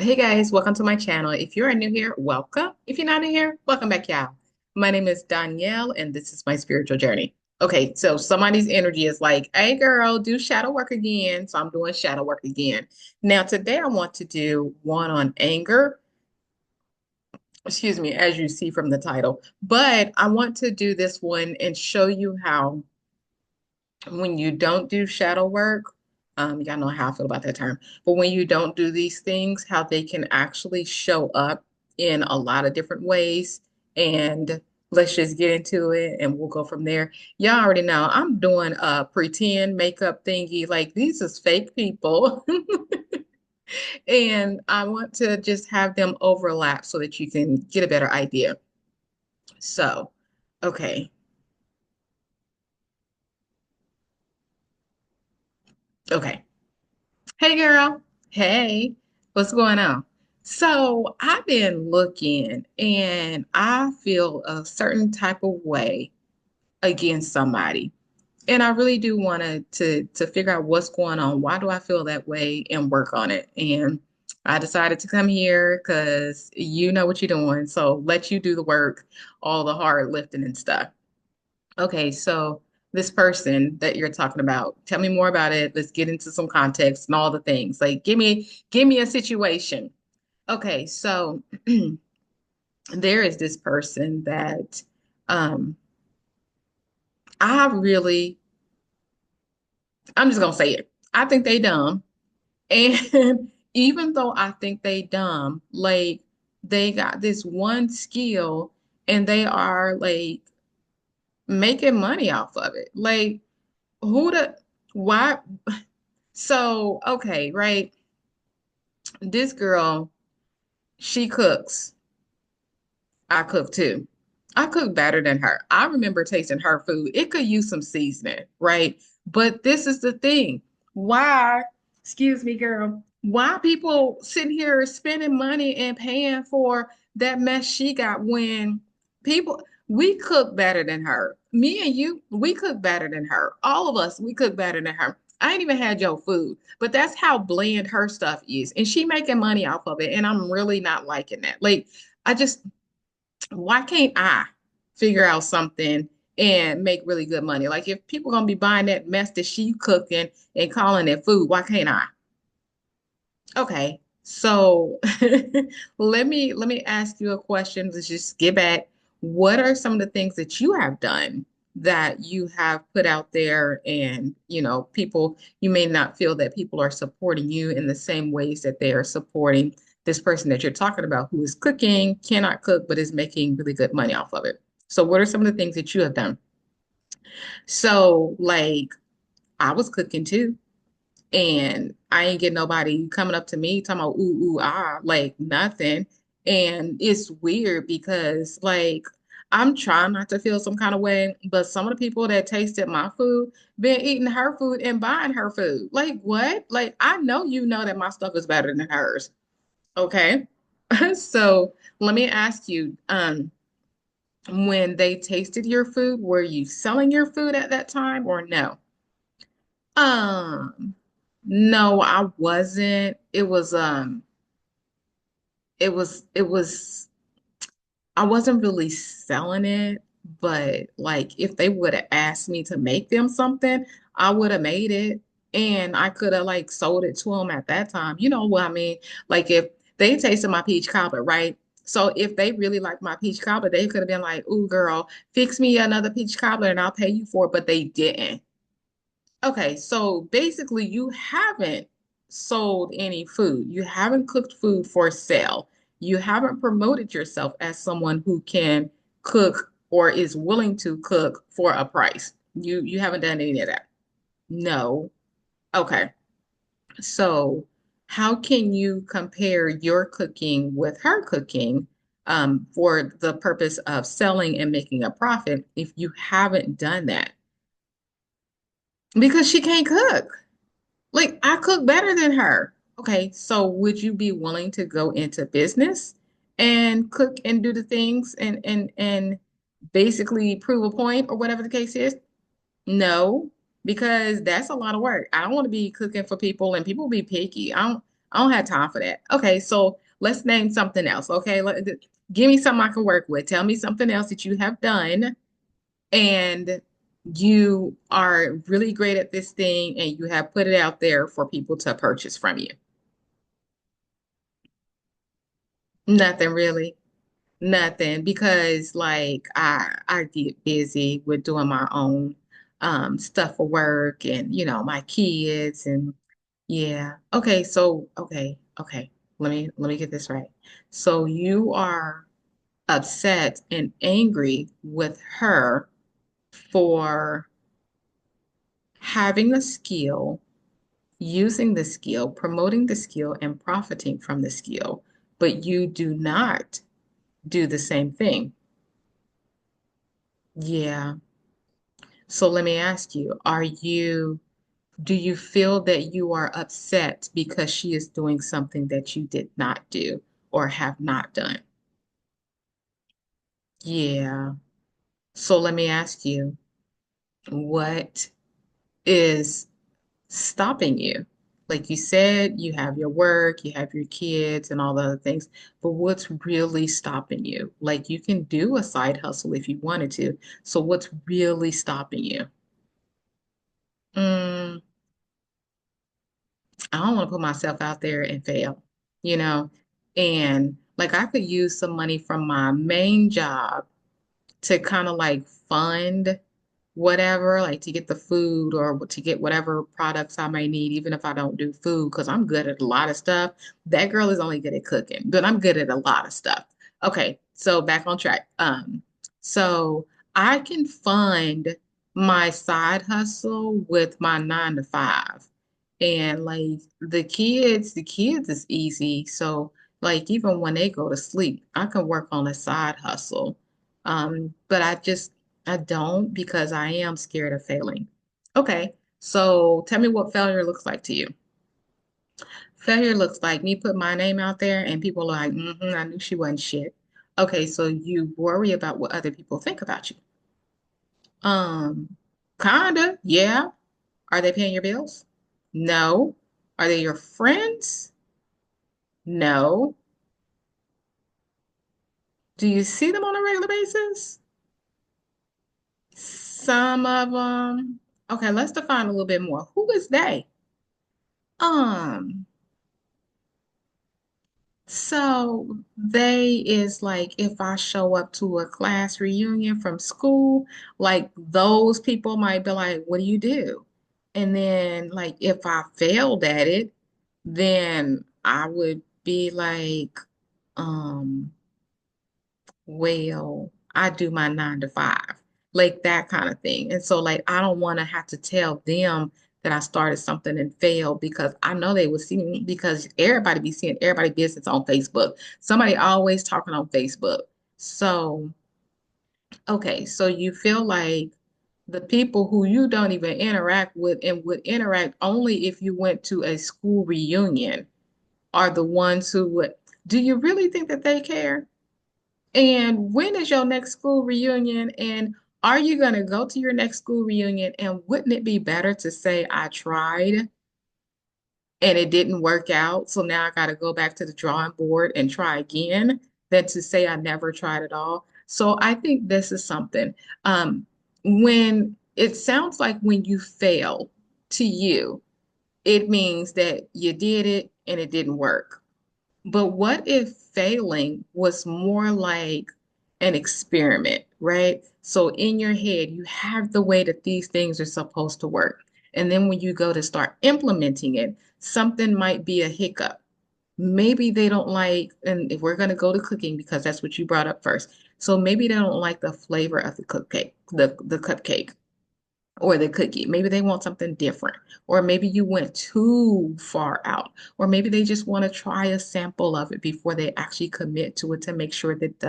Hey guys, welcome to my channel. If you're new here, welcome. If you're not new here, welcome back, y'all. My name is Danielle, and this is my spiritual journey. Okay, so somebody's energy is like, hey girl, do shadow work again. So I'm doing shadow work again. Now, today I want to do one on anger, excuse me, as you see from the title. But I want to do this one and show you how when you don't do shadow work, y'all know how I feel about that term, but when you don't do these things, how they can actually show up in a lot of different ways. And let's just get into it and we'll go from there. Y'all already know I'm doing a pretend makeup thingy. Like these is fake people. And I want to just have them overlap so that you can get a better idea. So, okay. Okay. Hey girl. Hey, what's going on? So I've been looking and I feel a certain type of way against somebody. And I really do want to figure out what's going on. Why do I feel that way and work on it? And I decided to come here because you know what you're doing. So let you do the work, all the hard lifting and stuff. Okay, so this person that you're talking about, tell me more about it. Let's get into some context and all the things. Like give me a situation. Okay, so there is this person that um I really I'm just gonna say it. I think they dumb. And even though I think they dumb, like they got this one skill and they are like making money off of it. Like who the why so, okay, right? This girl, she cooks. I cook too. I cook better than her. I remember tasting her food. It could use some seasoning, right? But this is the thing. Why, excuse me, girl, why people sitting here spending money and paying for that mess she got when people, we cook better than her. Me and you, we cook better than her. All of us, we cook better than her. I ain't even had your food, but that's how bland her stuff is. And she making money off of it. And I'm really not liking that. Like, I just, why can't I figure out something and make really good money? Like if people gonna be buying that mess that she cooking and calling it food, why can't I? Okay, so let me ask you a question. Let's just get back. What are some of the things that you have done that you have put out there and people you may not feel that people are supporting you in the same ways that they are supporting this person that you're talking about who is cooking, cannot cook, but is making really good money off of it. So what are some of the things that you have done? So like I was cooking too. And I ain't get nobody coming up to me talking about ooh, ooh, ah, like nothing. And it's weird because like I'm trying not to feel some kind of way, but some of the people that tasted my food been eating her food and buying her food. Like what? Like I know you know that my stuff is better than hers. Okay. So let me ask you, when they tasted your food, were you selling your food at that time or no? Um, no, I wasn't. It was I wasn't really selling it, but like if they would have asked me to make them something, I would have made it and I could have like sold it to them at that time. You know what I mean? Like if they tasted my peach cobbler, right? So if they really liked my peach cobbler, they could have been like, "Ooh, girl, fix me another peach cobbler and I'll pay you for it." But they didn't. Okay, so basically, you haven't sold any food. You haven't cooked food for sale. You haven't promoted yourself as someone who can cook or is willing to cook for a price. You haven't done any of that. No. Okay. So how can you compare your cooking with her cooking for the purpose of selling and making a profit if you haven't done that? Because she can't cook. Like I cook better than her. Okay, so would you be willing to go into business and cook and do the things and basically prove a point or whatever the case is? No, because that's a lot of work. I don't want to be cooking for people and people be picky. I don't have time for that. Okay, so let's name something else. Okay, give me something I can work with. Tell me something else that you have done and you are really great at this thing and you have put it out there for people to purchase from you. Nothing really. Nothing because like I get busy with doing my own stuff for work and my kids and yeah. Okay. Let me get this right. So you are upset and angry with her for having a skill, using the skill, promoting the skill, and profiting from the skill, but you do not do the same thing. Yeah. So let me ask you, do you feel that you are upset because she is doing something that you did not do or have not done? Yeah. So let me ask you, what is stopping you? Like you said, you have your work, you have your kids and all the other things, but what's really stopping you? Like you can do a side hustle if you wanted to. So what's really stopping you? Mm, I don't want to put myself out there and fail, you know? And like I could use some money from my main job to kind of like fund whatever, like to get the food or to get whatever products I may need, even if I don't do food, because I'm good at a lot of stuff. That girl is only good at cooking, but I'm good at a lot of stuff. Okay, so back on track. So I can fund my side hustle with my 9 to 5. And like the kids is easy. So like even when they go to sleep, I can work on a side hustle. But I don't because I am scared of failing. Okay, so tell me what failure looks like to you. Failure looks like me put my name out there and people are like, I knew she wasn't shit. Okay, so you worry about what other people think about you. Um, Kinda, yeah. Are they paying your bills? No. Are they your friends? No. Do you see them on a regular basis? Some of them. Okay, let's define a little bit more. Who is they? Um, so they is like if I show up to a class reunion from school, like those people might be like, "What do you do?" And then like if I failed at it, then I would be like, um, well, I do my 9 to 5, like that kind of thing. And so, like, I don't want to have to tell them that I started something and failed because I know they will see me because everybody be seeing everybody business on Facebook. Somebody always talking on Facebook. So, okay, so you feel like the people who you don't even interact with and would interact only if you went to a school reunion are the ones who would. Do you really think that they care? And when is your next school reunion? And are you going to go to your next school reunion? And wouldn't it be better to say, I tried and it didn't work out? So now I got to go back to the drawing board and try again than to say I never tried at all. So I think this is something. When it sounds like when you fail to you, it means that you did it and it didn't work. But what if failing was more like an experiment, right? So in your head, you have the way that these things are supposed to work. And then when you go to start implementing it, something might be a hiccup. Maybe they don't like, and if we're going to go to cooking because that's what you brought up first. So maybe they don't like the flavor of the cupcake, the cupcake or the cookie. Maybe they want something different. Or maybe you went too far out. Or maybe they just want to try a sample of it before they actually commit to it to make sure that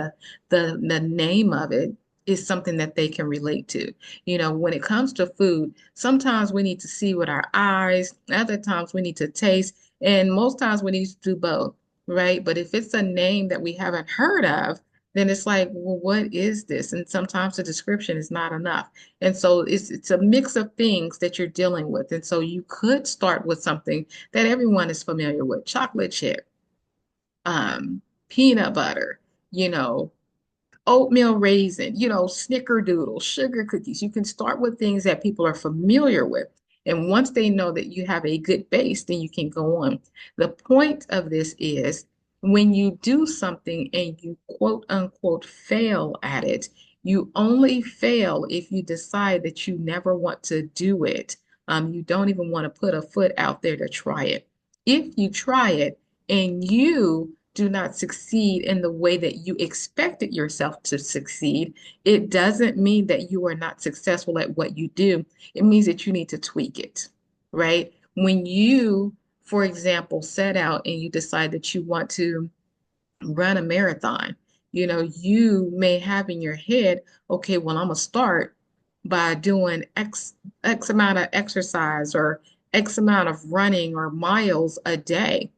the name of it is something that they can relate to. When it comes to food, sometimes we need to see with our eyes, other times we need to taste, and most times we need to do both, right? But if it's a name that we haven't heard of, then it's like, well, what is this? And sometimes the description is not enough. And so it's a mix of things that you're dealing with. And so you could start with something that everyone is familiar with, chocolate chip, peanut butter, you know, oatmeal raisin, snickerdoodle, sugar cookies. You can start with things that people are familiar with. And once they know that you have a good base, then you can go on. The point of this is when you do something and you quote unquote fail at it, you only fail if you decide that you never want to do it. You don't even want to put a foot out there to try it. If you try it and you do not succeed in the way that you expected yourself to succeed, it doesn't mean that you are not successful at what you do. It means that you need to tweak it, right? When you, for example, set out and you decide that you want to run a marathon, you may have in your head, okay, well, I'm gonna start by doing X amount of exercise or X amount of running or miles a day.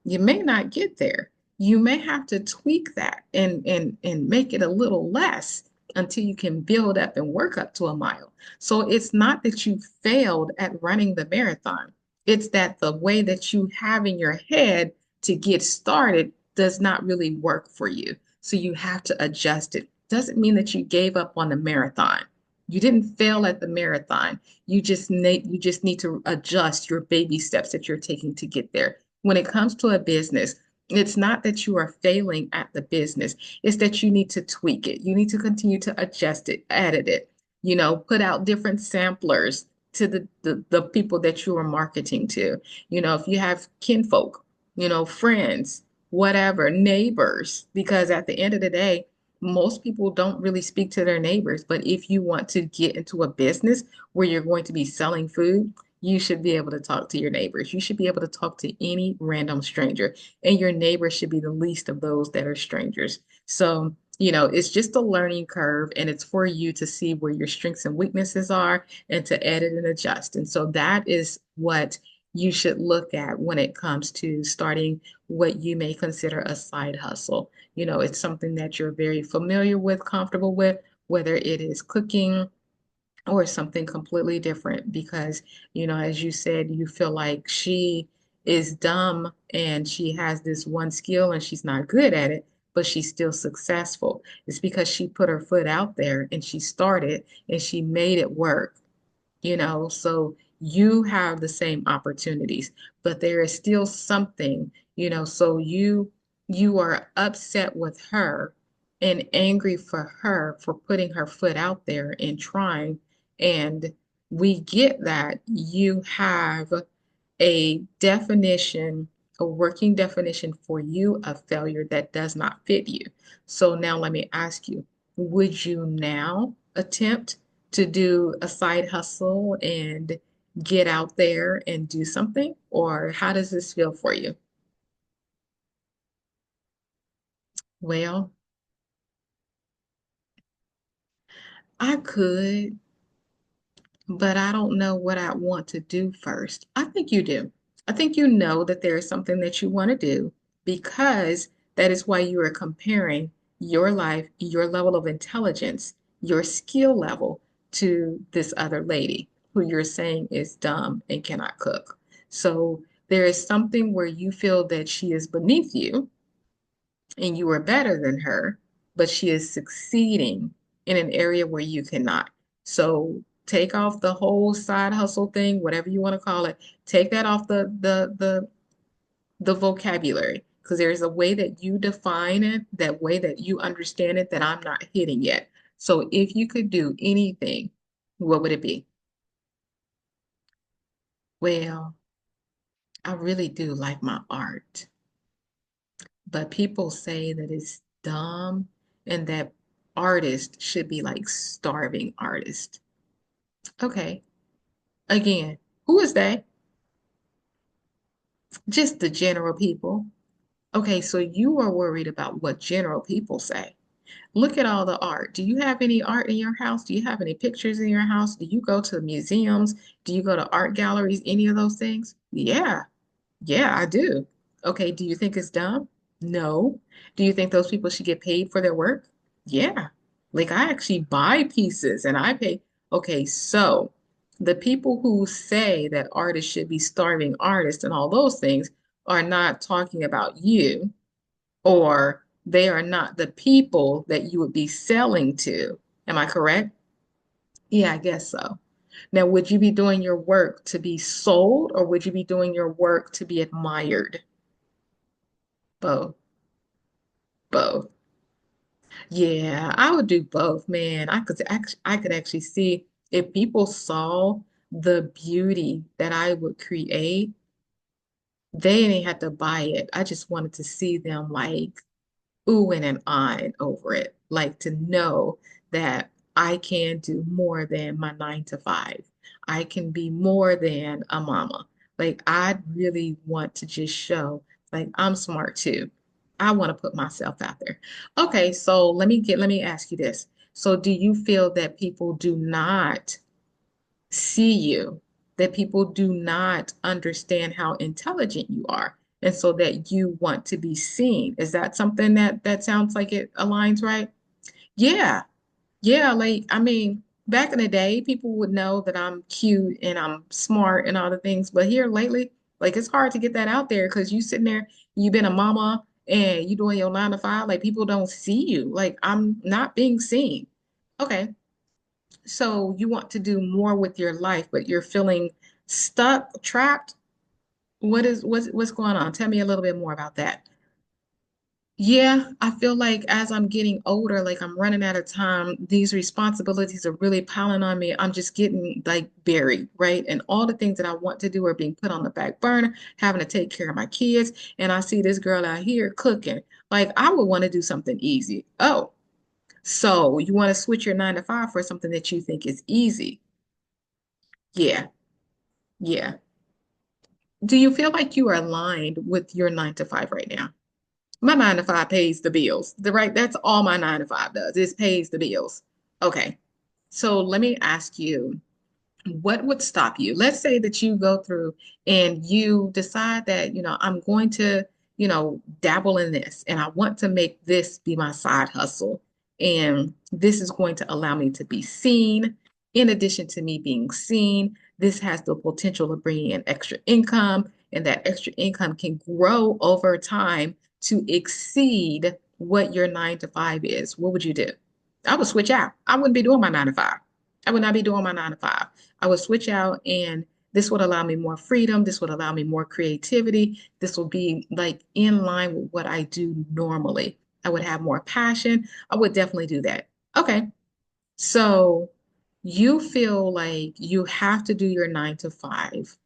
You may not get there. You may have to tweak that and make it a little less until you can build up and work up to a mile. So it's not that you failed at running the marathon. It's that the way that you have in your head to get started does not really work for you. So you have to adjust it. Doesn't mean that you gave up on the marathon. You didn't fail at the marathon. You just need to adjust your baby steps that you're taking to get there. When it comes to a business, it's not that you are failing at the business. It's that you need to tweak it. You need to continue to adjust it, edit it, put out different samplers to the people that you are marketing to. If you have kinfolk, friends, whatever, neighbors, because at the end of the day, most people don't really speak to their neighbors. But if you want to get into a business where you're going to be selling food, you should be able to talk to your neighbors. You should be able to talk to any random stranger, and your neighbors should be the least of those that are strangers. So, it's just a learning curve, and it's for you to see where your strengths and weaknesses are and to edit and adjust. And so that is what you should look at when it comes to starting what you may consider a side hustle. It's something that you're very familiar with, comfortable with, whether it is cooking or something completely different because, as you said, you feel like she is dumb and she has this one skill and she's not good at it, but she's still successful. It's because she put her foot out there and she started and she made it work, so you have the same opportunities, but there is still something, so you are upset with her and angry for her for putting her foot out there and trying. And we get that you have a definition, a working definition for you of failure that does not fit you. So now let me ask you, would you now attempt to do a side hustle and get out there and do something? Or how does this feel for you? Well, I could, but I don't know what I want to do first. I think you do. I think you know that there is something that you want to do because that is why you are comparing your life, your level of intelligence, your skill level to this other lady who you're saying is dumb and cannot cook. So there is something where you feel that she is beneath you and you are better than her, but she is succeeding in an area where you cannot. So take off the whole side hustle thing, whatever you want to call it. Take that off the vocabulary because there's a way that you define it, that way that you understand it that I'm not hitting yet. So if you could do anything, what would it be? Well, I really do like my art, but people say that it's dumb and that artists should be like starving artists. Okay, again, who is they? Just the general people. Okay, so you are worried about what general people say. Look at all the art. Do you have any art in your house? Do you have any pictures in your house? Do you go to museums? Do you go to art galleries? Any of those things? Yeah, yeah, I do. Okay, do you think it's dumb? No. Do you think those people should get paid for their work? Yeah. Like I actually buy pieces and I pay. Okay, so the people who say that artists should be starving artists and all those things are not talking about you, or they are not the people that you would be selling to. Am I correct? Yeah, I guess so. Now, would you be doing your work to be sold or would you be doing your work to be admired? Both. Both. Yeah, I would do both, man. I could actually see if people saw the beauty that I would create, they didn't have to buy it. I just wanted to see them like oohing and ahhing over it, like to know that I can do more than my 9 to 5. I can be more than a mama. Like I really want to just show like I'm smart too. I want to put myself out there. Okay, so let me ask you this. So do you feel that people do not see you, that people do not understand how intelligent you are, and so that you want to be seen? Is that something that sounds like it aligns, right? Yeah. Yeah, like I mean, back in the day, people would know that I'm cute and I'm smart and all the things, but here lately, like it's hard to get that out there because you sitting there, you've been a mama and you doing your 9 to 5, like people don't see you. Like I'm not being seen. Okay. So you want to do more with your life, but you're feeling stuck, trapped. What's going on? Tell me a little bit more about that. Yeah, I feel like as I'm getting older, like I'm running out of time, these responsibilities are really piling on me. I'm just getting like buried, right? And all the things that I want to do are being put on the back burner, having to take care of my kids. And I see this girl out here cooking. Like I would want to do something easy. Oh, so you want to switch your 9 to 5 for something that you think is easy. Yeah, yeah. Do you feel like you are aligned with your 9 to 5 right now? My 9 to 5 pays the bills. The right, that's all my 9 to 5 does. It pays the bills. Okay. So let me ask you, what would stop you? Let's say that you go through and you decide that, I'm going to, dabble in this and I want to make this be my side hustle. And this is going to allow me to be seen. In addition to me being seen, this has the potential of bringing in extra income, and that extra income can grow over time to exceed what your 9 to 5 is. What would you do? I would switch out. I wouldn't be doing my 9 to 5. I would not be doing my 9 to 5. I would switch out and this would allow me more freedom. This would allow me more creativity. This will be like in line with what I do normally. I would have more passion. I would definitely do that. Okay. So you feel like you have to do your 9 to 5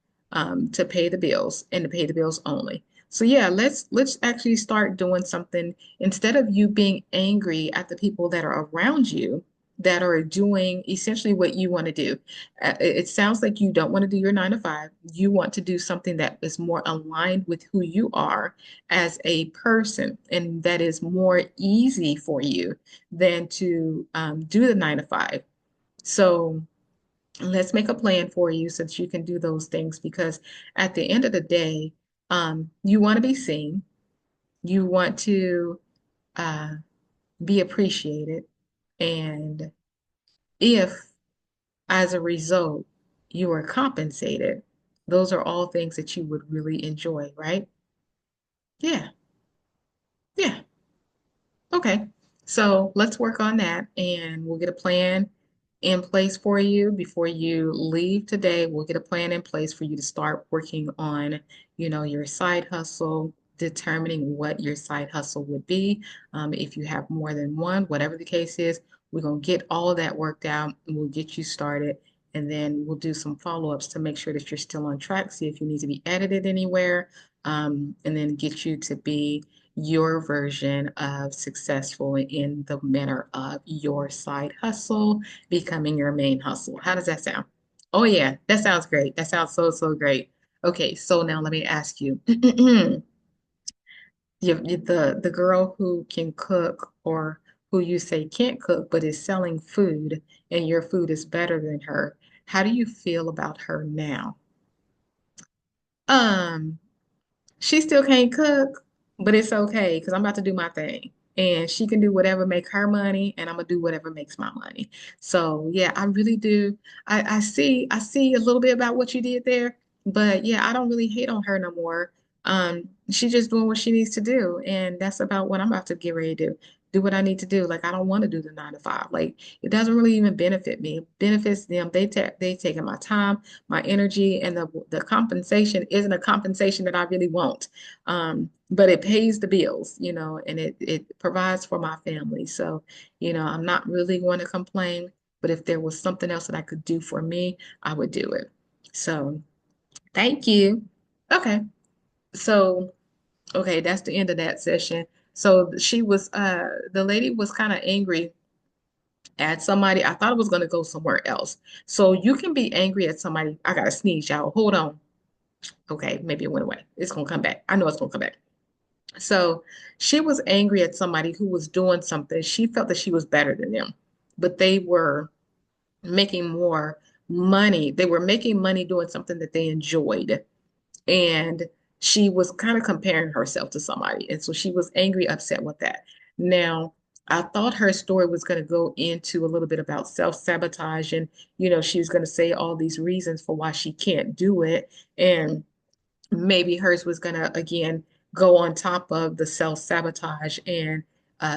to pay the bills and to pay the bills only. So yeah, let's actually start doing something instead of you being angry at the people that are around you that are doing essentially what you want to do. It sounds like you don't want to do your 9 to 5. You want to do something that is more aligned with who you are as a person, and that is more easy for you than to do the 9 to 5. So let's make a plan for you so that you can do those things because at the end of the day, you want to be seen, you want to uh, be appreciated, and if as a result you are compensated, those are all things that you would really enjoy, right? Yeah, yeah. Okay, so let's work on that and we'll get a plan in place for you before you leave today. We'll get a plan in place for you to start working on, your side hustle, determining what your side hustle would be. If you have more than one, whatever the case is, we're going to get all of that worked out and we'll get you started. And then we'll do some follow-ups to make sure that you're still on track, see if you need to be edited anywhere, and then get you to be your version of successful in the manner of your side hustle becoming your main hustle. How does that sound? Oh yeah, that sounds great. That sounds so, so great. Okay, so now let me ask you, the girl who can cook or who you say can't cook but is selling food and your food is better than her, how do you feel about her now? Um, she still can't cook. but it's okay because I'm about to do my thing. And she can do whatever make her money, and I'm gonna do whatever makes my money. So yeah, I really do. I see a little bit about what you did there, but yeah, I don't really hate on her no more. She's just doing what she needs to do, and that's about what I'm about to get ready to do. Do what I need to do. Like I don't want to do the 9 to 5. Like it doesn't really even benefit me. It benefits them. They taking my time, my energy, and the compensation isn't a compensation that I really want. But it pays the bills, and it provides for my family. So, I'm not really going to complain, but if there was something else that I could do for me, I would do it. So, thank you. Okay. So, okay, that's the end of that session. So the lady was kind of angry at somebody. I thought it was going to go somewhere else. So you can be angry at somebody. I got to sneeze, y'all. Hold on. Okay, maybe it went away. It's going to come back. I know it's going to come back. So she was angry at somebody who was doing something. She felt that she was better than them, but they were making more money. They were making money doing something that they enjoyed. And she was kind of comparing herself to somebody. And so she was angry, upset with that. Now, I thought her story was going to go into a little bit about self-sabotage and, she was going to say all these reasons for why she can't do it. And maybe hers was going to again go on top of the self-sabotage and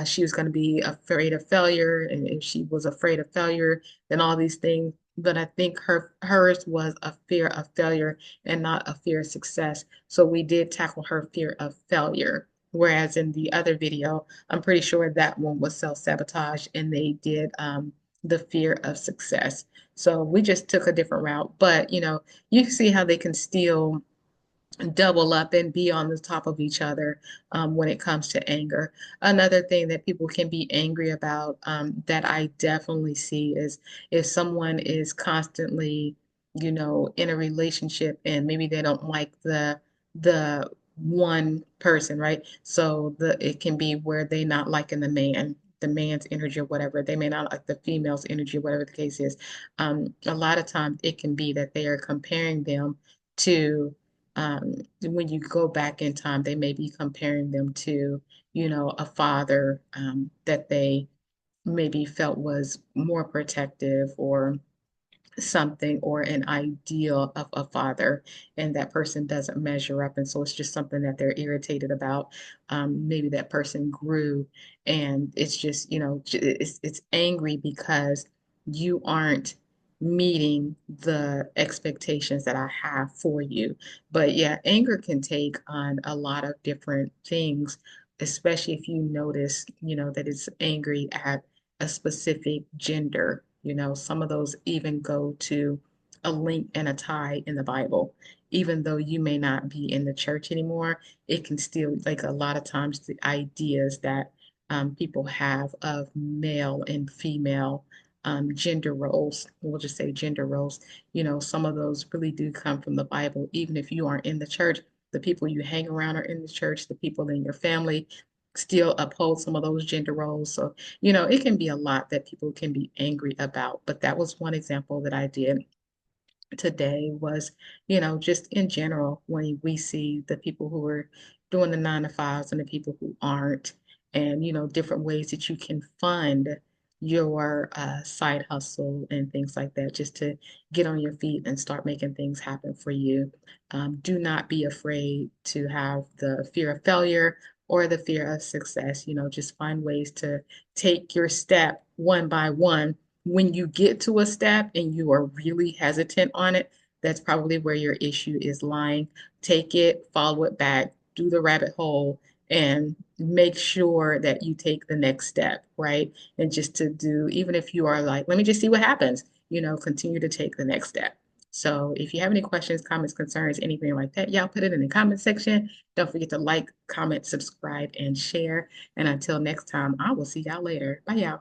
she was going to be afraid of failure, and if she was afraid of failure then all these things, but I think hers was a fear of failure and not a fear of success. So we did tackle her fear of failure, whereas in the other video I'm pretty sure that one was self-sabotage and they did the fear of success. So we just took a different route, but you can see how they can still double up and be on the top of each other when it comes to anger. Another thing that people can be angry about that I definitely see is if someone is constantly, in a relationship and maybe they don't like the one person, right? So it can be where they not liking the man's energy or whatever. They may not like the female's energy, whatever the case is. A lot of times it can be that they are comparing them to when you go back in time, they may be comparing them to, a father that they maybe felt was more protective or something, or an ideal of a father, and that person doesn't measure up. And so it's just something that they're irritated about. Maybe that person grew and it's just, it's angry because you aren't meeting the expectations that I have for you. But yeah, anger can take on a lot of different things, especially if you notice, that it's angry at a specific gender. Some of those even go to a link and a tie in the Bible. Even though you may not be in the church anymore, it can still, like a lot of times, the ideas that people have of male and female gender roles, we'll just say gender roles, some of those really do come from the Bible. Even if you aren't in the church, the people you hang around are in the church, the people in your family still uphold some of those gender roles. So it can be a lot that people can be angry about, but that was one example that I did today was, just in general, when we see the people who are doing the 9 to 5s and the people who aren't, and, different ways that you can fund your side hustle and things like that, just to get on your feet and start making things happen for you. Do not be afraid to have the fear of failure or the fear of success. Just find ways to take your step one by one. When you get to a step and you are really hesitant on it, that's probably where your issue is lying. Take it, follow it back, do the rabbit hole, and make sure that you take the next step, right? And just to do, even if you are like, let me just see what happens, continue to take the next step. So if you have any questions, comments, concerns, anything like that, y'all put it in the comment section. Don't forget to like, comment, subscribe, and share. And until next time, I will see y'all later. Bye, y'all.